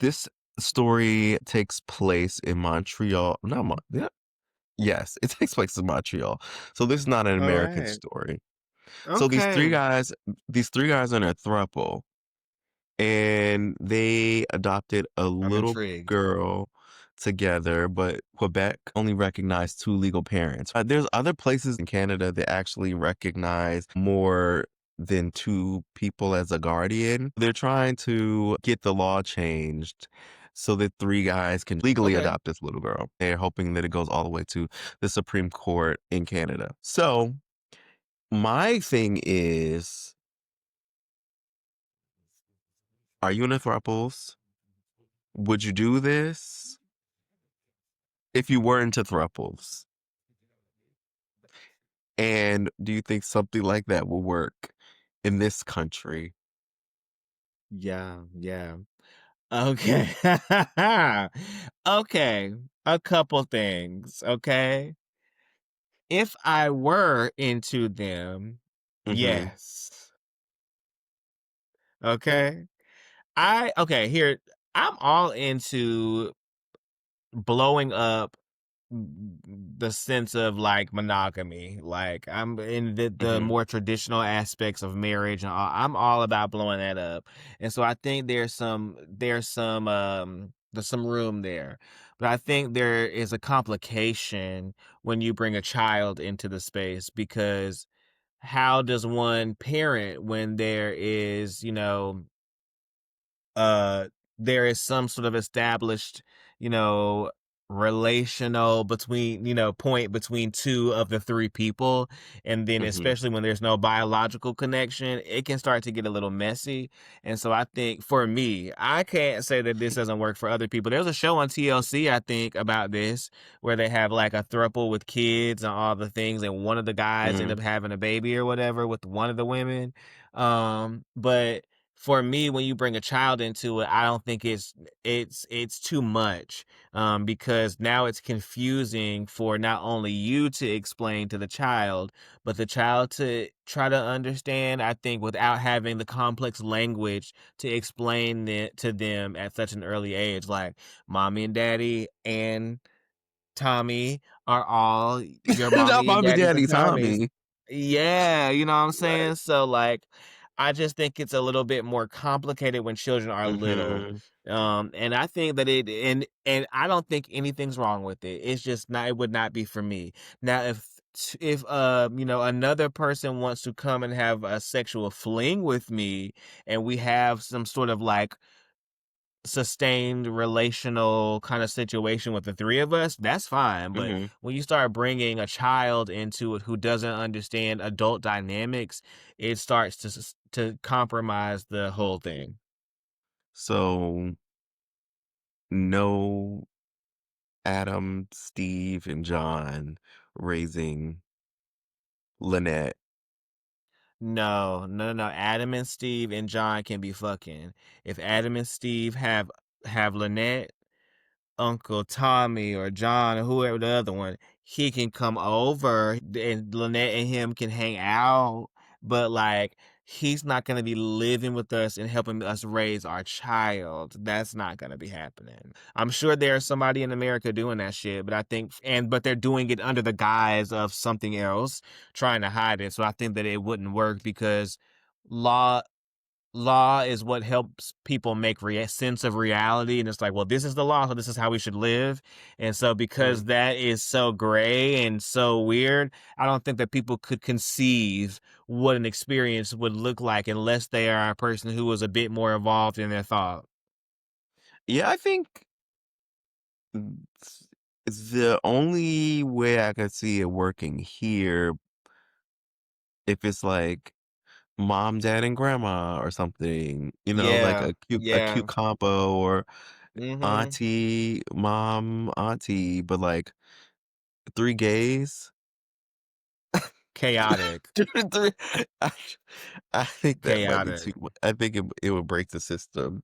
This story takes place in Montreal. Not Mon yeah, yes, it takes place in Montreal. So this is not an All American right. story. So Okay. these 3 guys are in a throuple, and they adopted a I'm little intrigued. girl together, but Quebec only recognized 2 legal parents. There's other places in Canada that actually recognize more than 2 people as a guardian. They're trying to get the law changed so that 3 guys can legally Okay. adopt this little girl. They're hoping that it goes all the way to the Supreme Court in Canada. So, my thing is, are you in a throuples? Would you do this if you were into thruples? And do you think something like that will work in this country? Yeah, yeah. Okay. Okay. A couple things, okay? If I were into them, Mhm, yes. Okay? Here, I'm all into blowing up the sense of like monogamy. Like I'm in the mhm, more traditional aspects of marriage and I'm all about blowing that up. And so I think there's some room there. But I think there is a complication when you bring a child into the space because how does one parent when uh there is some sort of established, you know, relational between, point between two of the three people. And then mhm, especially when there's no biological connection, it can start to get a little messy. And so I think for me, I can't say that this doesn't work for other people. There's a show on TLC, I think, about this where they have like a throuple with kids and all the things, and one of the guys end up mhm. having a baby or whatever with one of the women. But for me, when you bring a child into it, I don't think it's too much, because now it's confusing for not only you to explain to the child, but the child to try to understand. I think without having the complex language to explain it to them at such an early age, like mommy and daddy and Tommy are all your Not mommy and mommy, daddies and daddy, Tommy's. Tommy. Yeah, you know what I'm Right. saying? So, like, I just think it's a little bit more complicated when children are little. Mhm, And I think that and I don't think anything's wrong with it. It's just not it would not be for me. Now, if another person wants to come and have a sexual fling with me and we have some sort of like sustained relational kind of situation with the three of us, that's fine. But mhm. when you start bringing a child into it who doesn't understand adult dynamics, it starts to compromise the whole thing. So, no Adam, Steve, and John raising Lynette. No, no, no. Adam and Steve and John can be fucking. If Adam and Steve have Lynette, Uncle Tommy or John or whoever the other one, he can come over and Lynette and him can hang out, but like he's not gonna be living with us and helping us raise our child. That's not gonna be happening. I'm sure there's somebody in America doing that shit, but I think but they're doing it under the guise of something else, trying to hide it. So I think that it wouldn't work because law law is what helps people make sense of reality, and it's like, well, this is the law, so this is how we should live. And so because Mhm. that is so gray and so weird, I don't think that people could conceive what an experience would look like unless they are a person who was a bit more evolved in their thought. Yeah, I think it's the only way I could see it working here if it's like mom, dad, and grandma or something, like Yeah, a yeah. cute combo or Hmm. auntie, mom, auntie, but like 3 gays. Chaotic. Three I I think that might be too Chaotic. mu I think it would break the system.